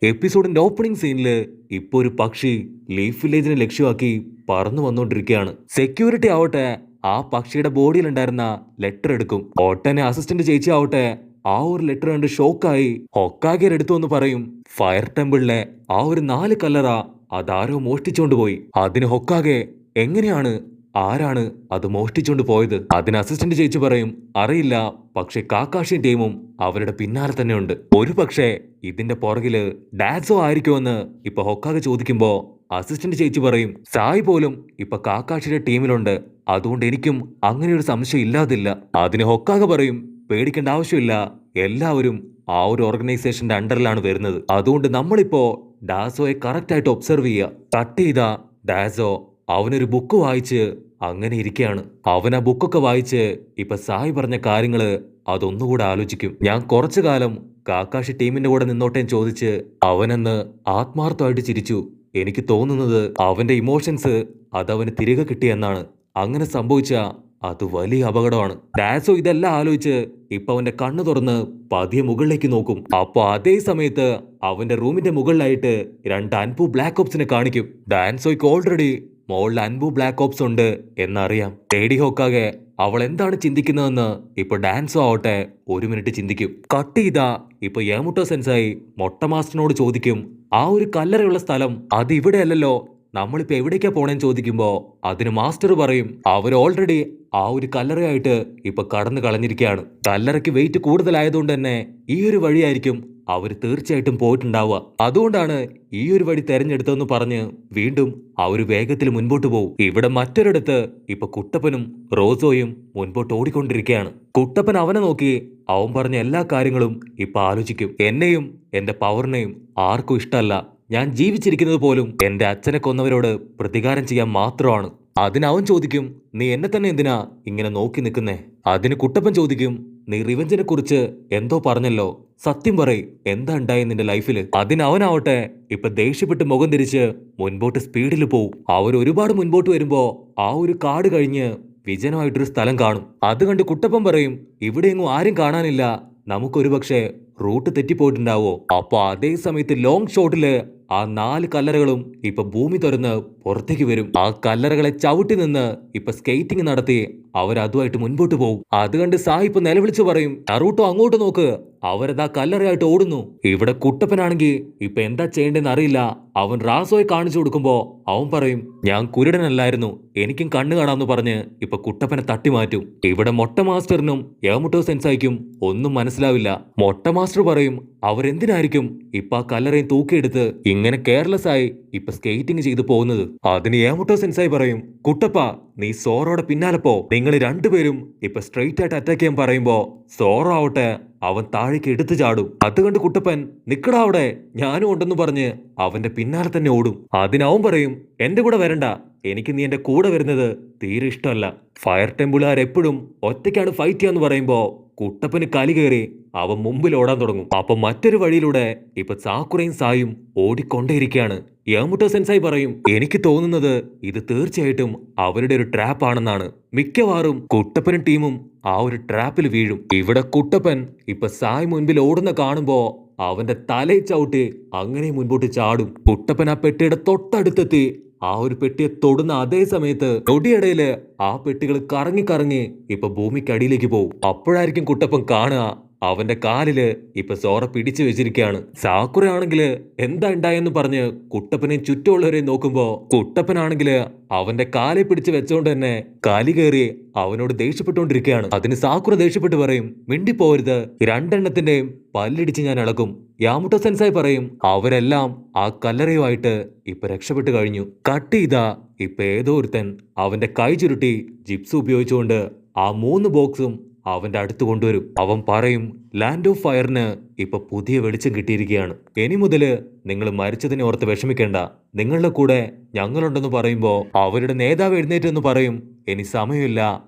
എപ്പിസോഡിന്റെ opening സീനില് ഇപ്പൊ ഒരു പക്ഷി ലീഫ് വില്ലേജിനെ ലക്ഷ്യമാക്കി പറന്നു വന്നുകൊണ്ടിരിക്കുകയാണ്. സെക്യൂരിറ്റി ആവട്ടെ ആ പക്ഷിയുടെ ബോഡിയിലുണ്ടായിരുന്ന ലെറ്റർ എടുക്കും. ഓട്ടനെ അസിസ്റ്റന്റ് ചേച്ചി ആവട്ടെ ആ ഒരു ലെറ്റർ കണ്ട് ഷോക്കായി ഹൊക്കാഗെ എടുത്തു എന്ന് പറയും. ഫയർ ടെമ്പിളിലെ ആ ഒരു 4 കല്ലറ അതാരോ മോഷ്ടിച്ചോണ്ട് പോയി. അതിന് ഹൊക്കാഗെ എങ്ങനെയാണ് ആരാണ് അത് മോഷ്ടിച്ചോണ്ട് പോയത്? അതിന് അസിസ്റ്റന്റ് ചേച്ചി പറയും അറിയില്ല, പക്ഷെ കാക്കാഷിയും ടീമും അവരുടെ പിന്നാലെ തന്നെയുണ്ട്. ഒരു പക്ഷേ ഇതിന്റെ പുറകില് ഡാസോ ആയിരിക്കുമെന്ന് ഇപ്പൊ ഹൊക്കാഗെ ചോദിക്കുമ്പോ അസിസ്റ്റന്റ് ചേച്ചി പറയും സായി പോലും ഇപ്പൊ കാക്കാഷിയുടെ ടീമിലുണ്ട്, അതുകൊണ്ട് എനിക്കും അങ്ങനെ ഒരു സംശയം ഇല്ലാതില്ല. അതിന് ഹൊക്കാഗെ പറയും പേടിക്കേണ്ട ആവശ്യമില്ല, എല്ലാവരും ആ ഒരു ഓർഗനൈസേഷന്റെ അണ്ടറിലാണ് വരുന്നത്, അതുകൊണ്ട് നമ്മളിപ്പോ ഡാസോയെ കറക്റ്റ് ആയിട്ട് ഒബ്സർവ് ചെയ്യുക. കട്ട് ചെയ്ത ഡാസോ അവനൊരു ബുക്ക് വായിച്ച് അങ്ങനെ ഇരിക്കുകയാണ്. അവൻ ആ ബുക്കൊക്കെ വായിച്ച് ഇപ്പൊ സായി പറഞ്ഞ കാര്യങ്ങള് അതൊന്നുകൂടെ ആലോചിക്കും. ഞാൻ കുറച്ചു കാലം കാക്കാഷി ടീമിന്റെ കൂടെ നിന്നോട്ടേന്ന് ചോദിച്ച് അവനെന്ന് ആത്മാർത്ഥമായിട്ട് ചിരിച്ചു. എനിക്ക് തോന്നുന്നത് അവന്റെ ഇമോഷൻസ് അതവന് തിരികെ കിട്ടിയെന്നാണ്. അങ്ങനെ സംഭവിച്ച അത് വലിയ അപകടമാണ്. ഡാസോ ഇതെല്ലാം ആലോചിച്ച് ഇപ്പൊ അവന്റെ കണ്ണു തുറന്ന് പതിയെ മുകളിലേക്ക് നോക്കും. അപ്പൊ അതേ സമയത്ത് അവന്റെ റൂമിന്റെ മുകളിലായിട്ട് 2 അൻപു ബ്ലാക്ക് ഓപ്സിനെ കാണിക്കും. ഡാൻസോയ്ക്ക് ഓൾറെഡി മോളിൽ അൻപു ബ്ലാക്ക് ഓപ്സ് ഉണ്ട് എന്നറിയാം. ലേഡി ഹൊക്കാഗെ അവൾ എന്താണ് ചിന്തിക്കുന്നതെന്ന് ഇപ്പൊ ഡാൻസോ ആവട്ടെ 1 മിനിറ്റ് ചിന്തിക്കും. കട്ട് ചെയ്താ ഇപ്പൊ യാമുട്ടോ സെൻസായി മൊട്ട മാസ്റ്ററിനോട് ചോദിക്കും ആ ഒരു കല്ലറയുള്ള സ്ഥലം അത് ഇവിടെയല്ലല്ലോ, നമ്മളിപ്പോ എവിടേക്കാ പോണേന്ന് ചോദിക്കുമ്പോ അതിന് മാസ്റ്റർ പറയും അവർ ഓൾറെഡി ആ ഒരു കല്ലറയായിട്ട് ഇപ്പൊ കടന്നു കളഞ്ഞിരിക്കുകയാണ്. കല്ലറയ്ക്ക് വെയിറ്റ് കൂടുതലായതുകൊണ്ട് തന്നെ ഈ ഒരു വഴിയായിരിക്കും അവര് തീർച്ചയായിട്ടും പോയിട്ടുണ്ടാവുക, അതുകൊണ്ടാണ് ഈ ഒരു വഴി തെരഞ്ഞെടുത്തതെന്ന് പറഞ്ഞ് വീണ്ടും ആ ഒരു വേഗത്തിൽ മുൻപോട്ട് പോകും. ഇവിടെ മറ്റൊരിടത്ത് ഇപ്പൊ കുട്ടപ്പനും റോസോയും മുൻപോട്ട് ഓടിക്കൊണ്ടിരിക്കുകയാണ്. കുട്ടപ്പൻ അവനെ നോക്കി അവൻ പറഞ്ഞ എല്ലാ കാര്യങ്ങളും ഇപ്പൊ ആലോചിക്കും. എന്നെയും എന്റെ പവറിനെയും ആർക്കും ഇഷ്ടമല്ല, ഞാൻ ജീവിച്ചിരിക്കുന്നത് പോലും എന്റെ അച്ഛനെ കൊന്നവരോട് പ്രതികാരം ചെയ്യാൻ മാത്രമാണ്. അതിന് അവൻ ചോദിക്കും നീ എന്നെ തന്നെ എന്തിനാ ഇങ്ങനെ നോക്കി നിൽക്കുന്നേ? അതിന് കുട്ടപ്പൻ ചോദിക്കും നീ റിവെഞ്ചിനെ കുറിച്ച് എന്തോ പറഞ്ഞല്ലോ, സത്യം പറയ്, എന്താ ഉണ്ടായി നിന്റെ ലൈഫില്? അതിന് അവനാവട്ടെ ഇപ്പൊ ദേഷ്യപ്പെട്ട് മുഖം തിരിച്ച് മുൻപോട്ട് സ്പീഡിൽ പോവും. അവർ ഒരുപാട് മുൻപോട്ട് വരുമ്പോ ആ ഒരു കാട് കഴിഞ്ഞ് വിജനമായിട്ടൊരു സ്ഥലം കാണും. അത് കണ്ട് കുട്ടപ്പൻ പറയും ഇവിടെയെങ്ങും ആരും കാണാനില്ല, നമുക്കൊരു പക്ഷേ റൂട്ട് തെറ്റിപ്പോയിട്ടുണ്ടാവോ? അപ്പൊ അതേ സമയത്ത് ലോങ് ഷോട്ടില് ആ 4 കല്ലറകളും ഇപ്പൊ ഭൂമി തുറന്ന് പുറത്തേക്ക് വരും. ആ കല്ലറകളെ ചവിട്ടി നിന്ന് ഇപ്പൊ സ്കേറ്റിംഗ് നടത്തി അവരതുമായിട്ട് മുൻപോട്ട് പോകും. അത് കണ്ട് സായി ഇപ്പൊ നിലവിളിച്ചു പറയും നറൂട്ടോ അങ്ങോട്ട് നോക്ക്, അവരതാ കല്ലറയായിട്ട് ഓടുന്നു. ഇവിടെ കുട്ടപ്പനാണെങ്കിൽ ഇപ്പൊ എന്താ ചെയ്യേണ്ടെന്ന് അറിയില്ല. അവൻ റാസോയെ കാണിച്ചു കൊടുക്കുമ്പോ അവൻ പറയും ഞാൻ കുരുടനല്ലായിരുന്നു, എനിക്കും കണ്ണു കാണാമെന്ന് പറഞ്ഞ് ഇപ്പൊ കുട്ടപ്പനെ തട്ടി മാറ്റും. ഇവിടെ മൊട്ട മാസ്റ്ററിനും യാമുട്ടോ സെൻസായിക്കും ഒന്നും മനസ്സിലാവില്ല. മൊട്ട മാസ്റ്റർ പറയും അവരെന്തിനായിരിക്കും ഇപ്പൊ ആ കല്ലറയും തൂക്കിയെടുത്ത് ഇങ്ങനെ കെയർലെസ് ആയി ഇപ്പൊ സ്കേറ്റിംഗ് ചെയ്ത് പോകുന്നത്? അതിന് യാമുട്ടോ സെൻസായി പറയും കുട്ടപ്പ നീ സോറോടെ പിന്നാലെ പോ, നിങ്ങൾ രണ്ടുപേരും ഇപ്പൊ സ്ട്രെയിറ്റ് ആയിട്ട് അറ്റാക്ക് ചെയ്യാൻ പറയുമ്പോ സോറോ ആവട്ടെ അവൻ താഴേക്ക് എടുത്തു ചാടും. അത് കണ്ട് കുട്ടപ്പൻ നിക്കടാ അവിടെ ഞാനും ഉണ്ടെന്ന് പറഞ്ഞ് അവന്റെ പിന്നാലെ തന്നെ ഓടും. അതിനവൻ പറയും എന്റെ കൂടെ വരണ്ട, എനിക്ക് നീ എന്റെ കൂടെ വരുന്നത് തീരെ ഇഷ്ടമല്ല. ഫയർ ടെമ്പിളുകാർ എപ്പോഴും ഒറ്റയ്ക്കാണ് ഫൈറ്റ് ചെയ്യാന്ന് പറയുമ്പോ കുട്ടപ്പന് കലി കയറി അവൻ മുമ്പിൽ ഓടാൻ തുടങ്ങും. അപ്പൊ മറ്റൊരു വഴിയിലൂടെ ഇപ്പൊ സാക്കുറയും സായും ഓടിക്കൊണ്ടേയിരിക്കുകയാണ്. യാമുട്ടോ സെൻസായി പറയും എനിക്ക് തോന്നുന്നത് ഇത് തീർച്ചയായിട്ടും അവരുടെ ഒരു ട്രാപ്പ് ആണെന്നാണ്. മിക്കവാറും കുട്ടപ്പനും ടീമും ആ ഒരു ട്രാപ്പിൽ വീഴും. ഇവിടെ കുട്ടപ്പൻ ഇപ്പൊ സായ് മുൻപിൽ ഓടുന്ന കാണുമ്പോ അവന്റെ തലയിൽ ചവിട്ടി അങ്ങനെ മുൻപോട്ട് ചാടും. കുട്ടപ്പൻ ആ പെട്ടിയുടെ തൊട്ടടുത്തെത്തി ആ ഒരു പെട്ടിയെ തൊടുന്ന അതേ സമയത്ത് നൊടിയിടയില് ആ പെട്ടികൾ കറങ്ങി കറങ്ങി ഇപ്പൊ ഭൂമിക്കടിയിലേക്ക് പോകും. അപ്പോഴായിരിക്കും കുട്ടപ്പൻ കാണുക അവന്റെ കാലില് ഇപ്പൊ സോറ പിടിച്ചു വെച്ചിരിക്കുകയാണ്. സാക്കുറ ആണെങ്കില് എന്താ ഉണ്ടായെന്ന് പറഞ്ഞ് കുട്ടപ്പനെ ചുറ്റുമുള്ളവരെ നോക്കുമ്പോ കുട്ടപ്പനാണെങ്കില് അവന്റെ കാലെ പിടിച്ച് വെച്ചോണ്ട് തന്നെ കാലി കയറി അവനോട് ദേഷ്യപ്പെട്ടുകൊണ്ടിരിക്കുകയാണ്. അതിന് സാക്കുറ ദേഷ്യപ്പെട്ട് പറയും മിണ്ടിപ്പോരുത്, 2 എണ്ണത്തിന്റെയും പല്ലിടിച്ച് ഞാൻ ഇളക്കും. യാമുട്ടോ സെൻസായി പറയും അവരെല്ലാം ആ കല്ലറയുമായിട്ട് ഇപ്പൊ രക്ഷപ്പെട്ടു കഴിഞ്ഞു. കട്ട് ചെയ്താ ഇപ്പൊ ഏതോ ഒരുത്തൻ അവന്റെ കൈ ചുരുട്ടി ജിപ്സ് ഉപയോഗിച്ചുകൊണ്ട് ആ 3 ബോക്സും അവന്റെ അടുത്ത് കൊണ്ടുവരും. അവൻ പറയും ലാൻഡ് ഓഫ് ഫയറിന് ഇപ്പൊ പുതിയ വെളിച്ചം കിട്ടിയിരിക്കുകയാണ്, ഇനി മുതല് നിങ്ങൾ മരിച്ചതിനെ ഓർത്ത് വിഷമിക്കേണ്ട, നിങ്ങളുടെ കൂടെ ഞങ്ങളുണ്ടെന്ന് പറയുമ്പോ അവരുടെ നേതാവ് എഴുന്നേറ്റെന്ന് പറയും ഇനി സമയമില്ല,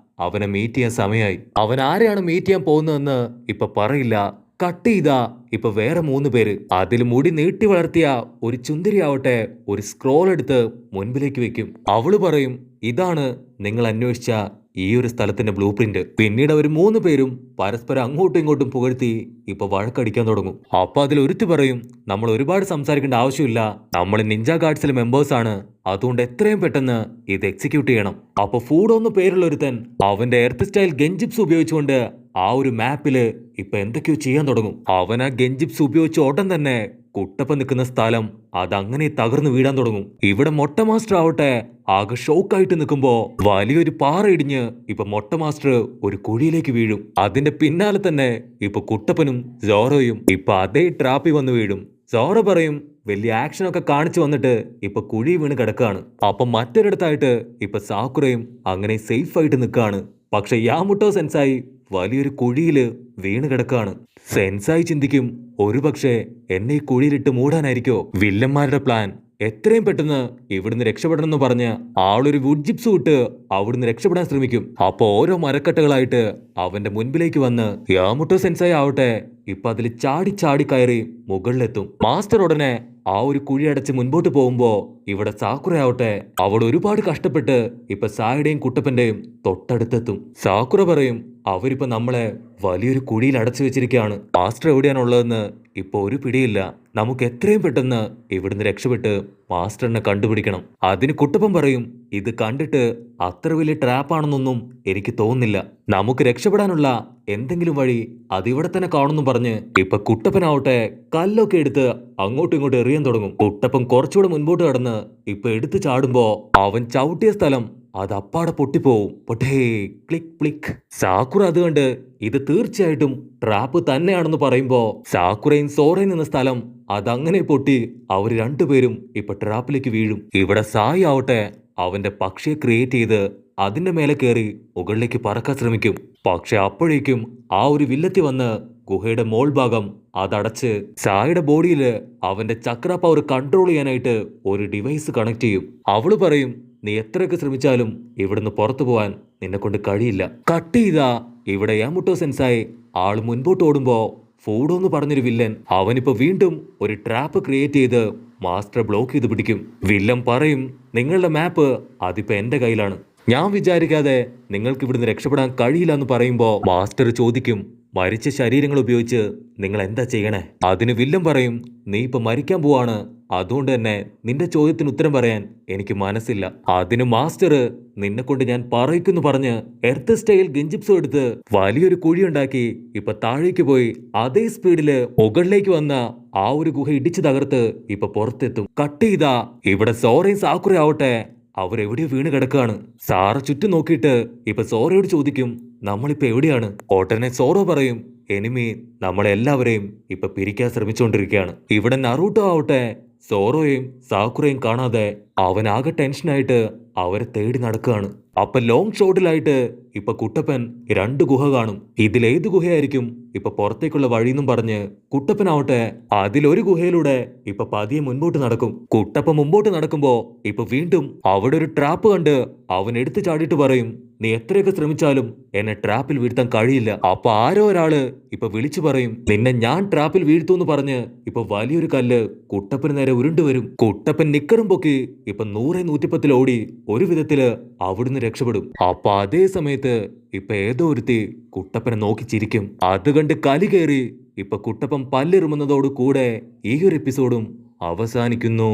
അവനെ മീറ്റ് ചെയ്യാൻ സമയമായി. അവൻ ആരെയാണ് മീറ്റ് ചെയ്യാൻ പോകുന്നതെന്ന് ഇപ്പൊ പറയില്ല. കട്ട് ചെയ്താ ഇപ്പൊ വേറെ 3 പേര്. അതിൽ മുടി നീട്ടി വളർത്തിയ ഒരു ചുന്ദരിയാവട്ടെ ഒരു സ്ക്രോൾ എടുത്ത് മുൻപിലേക്ക് വെക്കും. അവള് പറയും ഇതാണ് നിങ്ങൾ അന്വേഷിച്ച ഈ ഒരു സ്ഥലത്തിന്റെ ബ്ലൂ പ്രിന്റ്. പിന്നീട് അവർ 3 പേരും പരസ്പരം അങ്ങോട്ടും ഇങ്ങോട്ടും പുകഴ്ത്തി ഇപ്പൊ വഴക്കടിക്കാൻ തുടങ്ങും. അപ്പൊ അതിൽ ഒരുത്തി പറയും, നമ്മൾ ഒരുപാട് സംസാരിക്കേണ്ട ആവശ്യമില്ല, നമ്മൾ നിഞ്ച ഗാർഡ്സിലെ മെമ്പേഴ്സ് ആണ്, അതുകൊണ്ട് എത്രയും പെട്ടെന്ന് ഇത് എക്സിക്യൂട്ട് ചെയ്യണം. അപ്പൊ ഫൂഡോ എന്ന് പേരുള്ള ഒരുത്തൻ അവന്റെ എർത്ത് സ്റ്റൈൽ ഗെൻജിപ്സ് ഉപയോഗിച്ചുകൊണ്ട് ആ ഒരു മാപ്പില് ഇപ്പൊ എന്തൊക്കെയോ ചെയ്യാൻ തുടങ്ങും. അവൻ ആ ഗെൻജിപ്സ് ഉപയോഗിച്ച ഉടൻ തന്നെ കുട്ടപ്പൻ നിൽക്കുന്ന സ്ഥലം അതങ്ങനെ തകർന്നു വീഴാൻ തുടങ്ങും. ഇവിടെ മൊട്ട മാസ്റ്റർ ആവട്ടെ ആകെ ഷോക്കായിട്ട് നിൽക്കുമ്പോ വലിയൊരു പാറ ഇടിഞ്ഞ് ഇപ്പൊ മൊട്ട മാസ്റ്റർ ഒരു കുഴിയിലേക്ക് വീഴും. അതിന്റെ പിന്നാലെ തന്നെ ഇപ്പൊ കുട്ടപ്പനും സോറോയും ഇപ്പൊ അതേ ട്രാപ്പിൽ വന്ന് വീഴും. സോറ പറയും, വലിയ ആക്ഷനൊക്കെ കാണിച്ചു വന്നിട്ട് ഇപ്പൊ കുഴി വീണ് കിടക്കാണ്. അപ്പൊ മറ്റൊരിടത്തായിട്ട് ഇപ്പൊ സാക്കുറയും അങ്ങനെ സേഫ് ആയിട്ട് നിൽക്കാണ്. പക്ഷെ യാമുട്ടോ സെൻസായി വലിയൊരു കുഴിയില് വീണ് കിടക്കാണ്. സെൻസായി ചിന്തിക്കും, ഒരുപക്ഷെ എന്നെ ഈ കുഴിയിലിട്ട് മൂടാനായിരിക്കോ വില്ലന്മാരുടെ പ്ലാൻ. എത്രയും പെട്ടെന്ന് ഇവിടുന്ന് രക്ഷപ്പെടണമെന്ന് പറഞ്ഞ് ആളൊരു വുഡ് ജിപ്സ് വിട്ട് അവിടുന്ന് രക്ഷപ്പെടാൻ ശ്രമിക്കും. അപ്പൊ ഓരോ മരക്കട്ടകളായിട്ട് അവന്റെ മുൻപിലേക്ക് വന്ന് യാമുട്ടോ സെൻസായി ആവട്ടെ ഇപ്പൊ അതിൽ ചാടി ചാടി കയറി മുകളിലെത്തും. മാസ്റ്റർ ഉടനെ ആ ഒരു കുഴി അടച്ച് മുൻപോട്ട് പോകുമ്പോ ഇവിടെ സാക്കുറ ആവട്ടെ അവൾ ഒരുപാട് കഷ്ടപ്പെട്ട് ഇപ്പൊ സായുടെയും കുട്ടപ്പന്റെയും തൊട്ടടുത്തെത്തും. സാക്കുറ പറയും, അവരിപ്പോ നമ്മളെ വലിയൊരു കുഴിയിൽ അടച്ചു വെച്ചിരിക്കുകയാണ്. മാസ്റ്റർ എവിടെയാണുള്ളതെന്ന് ഇപ്പൊ ഒരു പിടിയില്ല. നമുക്ക് എത്രയും പെട്ടെന്ന് ഇവിടുന്ന് രക്ഷപ്പെട്ട് മാസ്റ്ററിനെ കണ്ടുപിടിക്കണം. അതിന് കുട്ടപ്പൻ പറയും, ഇത് കണ്ടിട്ട് അത്ര വലിയ ട്രാപ്പാണെന്നൊന്നും എനിക്ക് തോന്നുന്നില്ല. നമുക്ക് രക്ഷപ്പെടാനുള്ള എന്തെങ്കിലും വഴി അതിവിടെ തന്നെ കാണുന്നു പറഞ്ഞ് ഇപ്പൊ കുട്ടപ്പനാവട്ടെ കല്ലൊക്കെ എടുത്ത് അങ്ങോട്ടും ഇങ്ങോട്ടും എറിയാൻ തുടങ്ങും. കുട്ടപ്പൻ കുറച്ചുകൂടെ മുൻപോട്ട് കടന്ന് ഇപ്പൊ എടുത്ത് ചാടുമ്പോ അവൻ ചവിട്ടിയ സ്ഥലം അത് അപ്പാടെ പൊട്ടിപ്പോവും. പൊട്ടേ ക്ലിക്ക് ക്ലിക്ക്. സാക്കുറ അത് കണ്ട് ഇത് തീർച്ചയായിട്ടും ട്രാപ്പ് തന്നെയാണെന്ന് പറയുമ്പോ സാക്കുറയും സോറയും നിന്ന സ്ഥലം അതങ്ങനെ പൊട്ടി അവർ രണ്ടുപേരും ഇപ്പൊ ട്രാപ്പിലേക്ക് വീഴും. ഇവിടെ സായി ആവട്ടെ അവന്റെ പക്ഷിയെ ക്രിയേറ്റ് ചെയ്ത് അതിന്റെ മേലെ കയറി മുകളിലേക്ക് പറക്കാൻ ശ്രമിക്കും. പക്ഷെ അപ്പോഴേക്കും ആ ഒരു വില്ലത്തി വന്ന് ഗുഹയുടെ മോൾ ഭാഗം അതടച്ച് സായിയുടെ ബോഡിയില് അവന്റെ ചക്ര പവർ കൺട്രോൾ ചെയ്യാനായിട്ട് ഒരു ഡിവൈസ് കണക്ട് ചെയ്യും. അവള് പറയും, നീ എത്രയൊക്കെ ശ്രമിച്ചാലും ഇവിടുന്ന് പുറത്തു പോവാൻ നിന്നെ കൊണ്ട് കഴിയില്ല. കട്ട് ചെയ്താ ഇവിടെ യാമുട്ടോ സെൻസായി ആള് മുൻപോട്ട് ഓടുമ്പോ ഫൂഡോ എന്ന് പറഞ്ഞൊരു വില്ലൻ അവനിപ്പോ വീണ്ടും ഒരു ട്രാപ്പ് ക്രിയേറ്റ് ചെയ്ത് മാസ്റ്റർ ബ്ലോക്ക് ചെയ്ത് പിടിക്കും. വില്ലൻ പറയും, നിങ്ങളുടെ മാപ്പ് അതിപ്പോ എന്റെ കയ്യിലാണ്, ഞാൻ വിചാരിക്കാതെ നിങ്ങൾക്ക് ഇവിടുന്ന് രക്ഷപ്പെടാൻ കഴിയില്ല എന്ന് പറയുമ്പോ മാസ്റ്റർ ചോദിക്കും, മരിച്ച ശരീരങ്ങൾ ഉപയോഗിച്ച് നിങ്ങൾ എന്താ ചെയ്യണേ? അതിന് വില്ലൻ പറയും, നീ ഇപ്പൊ മരിക്കാൻ പോവാണ്, അതുകൊണ്ട് തന്നെ നിന്റെ ചോദ്യത്തിന് ഉത്തരം പറയാൻ എനിക്ക് മനസ്സില്ല. അതിന് മാസ്റ്റർ നിന്നെ കൊണ്ട് ഞാൻ പറയിക്കുന്നു പറഞ്ഞ് എർത്ത് സ്റ്റൈൽ ഗെഞ്ചിപ്സും എടുത്ത് വലിയൊരു കുഴിയുണ്ടാക്കി ഇപ്പൊ താഴേക്ക് പോയി അതേ സ്പീഡില് മുകളിലേക്ക് വന്ന ആ ഒരു ഗുഹ ഇടിച്ചു തകർത്ത് ഇപ്പൊ പുറത്തെത്തും. കട്ട് ചെയ്താ ഇവിടെ സോറയും സാക്കുറ ആവട്ടെ അവരെവിടെയോ വീണ് കിടക്കാണ്. സാറ ചുറ്റും നോക്കിയിട്ട് ഇപ്പൊ സോറയോട് ചോദിക്കും, നമ്മളിപ്പോ എവിടെയാണ്? ഉടനെ സോറോ പറയും, എനിമി നമ്മളെല്ലാവരെയും ഇപ്പൊ പിരിക്കാൻ ശ്രമിച്ചുകൊണ്ടിരിക്കുകയാണ്. ഇവിടെ നറൂട്ടോ ആവട്ടെ സോറോയും സാക്കുറയും കാണാതെ അവനാകെ ടെൻഷനായിട്ട് അവരെ തേടി നടക്കുകയാണ്. അപ്പൊ ലോങ് ഷോട്ടിലായിട്ട് ഇപ്പൊ കുട്ടപ്പൻ 2 ഗുഹ കാണും. ഇതിലേത് ഗുഹയായിരിക്കും ഇപ്പൊ പുറത്തേക്കുള്ള വഴിയെന്നും പറഞ്ഞ് കുട്ടപ്പനാവട്ടെ അതിലൊരു ഗുഹയിലൂടെ ഇപ്പൊ പതിയെ മുൻപോട്ട് നടക്കും. കുട്ടപ്പൻ മുമ്പോട്ട് നടക്കുമ്പോ ഇപ്പൊ വീണ്ടും അവിടെ ഒരു ട്രാപ്പ് കണ്ട് അവൻ എടുത്തു ചാടിയിട്ട് പറയും, നീ എത്രയൊക്കെ ശ്രമിച്ചാലും എന്നെ ട്രാപ്പിൽ വീഴ്ത്താൻ കഴിയില്ല. അപ്പൊ ആരോ ഒരാള് ഇപ്പൊ വിളിച്ചു പറയും, നിന്നെ ഞാൻ ട്രാപ്പിൽ വീഴ്ത്തൂന്ന് പറഞ്ഞ് ഇപ്പൊ വലിയൊരു കല്ല് കുട്ടപ്പന് നേരെ ഉരുണ്ടുവരും. കുട്ടപ്പൻ നിക്കറും പൊക്കി ഇപ്പൊ 100-110 ഓടി ഒരു വിധത്തില് അവിടുന്ന് രക്ഷപ്പെടും. അപ്പൊ അതേ സമയത്ത് ഇപ്പൊ ഏതോ ഒരുത്തി കുട്ടപ്പനെ നോക്കി ചിരിക്കും. അത് കണ്ട് കലി കയറി ഇപ്പൊ കുട്ടപ്പൻ പല്ലിറുമുന്നതോടു കൂടെ ഈ ഒരു എപ്പിസോഡും അവസാനിക്കുന്നു.